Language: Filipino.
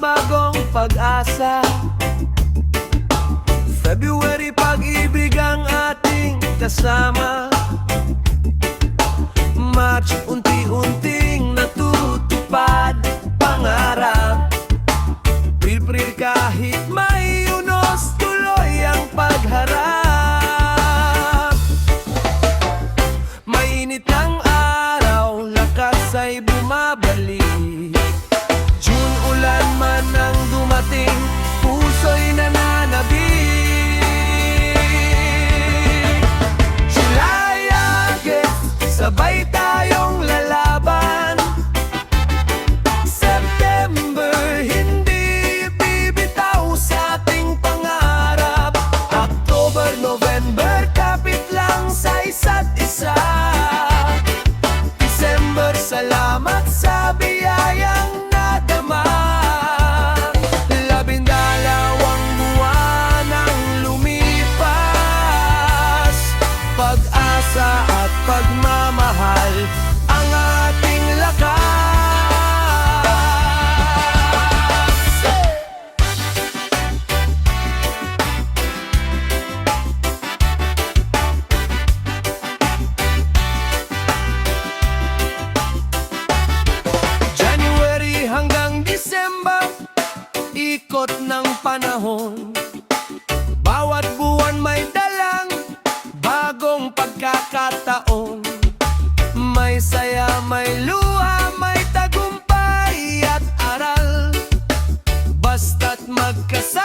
bagong pag-asa. February, pag-ibig ang ating kasama. March, unti-unting natutupad pangarap. April, kahit may unos, tuloy ang pagharap. Mainit ang araw, lakas ay bumabalik. June, ulan man ang dumating, puso'y nananabik. July, August, sabay tayong lalaban. September, hindi bibitaw sa ating pangarap. October, November, kapit lang sa isa't isa. December, salamat sa biyayang nadama. 12 buwan ang lumipas. Pag-asa at pagmamahal ang ating lakas. January hanggang December, ikot ng panahon. Bawat buwan may dalang bagong pagkakataon. May saya, may luha, may tagumpay at aral. Basta't magkasama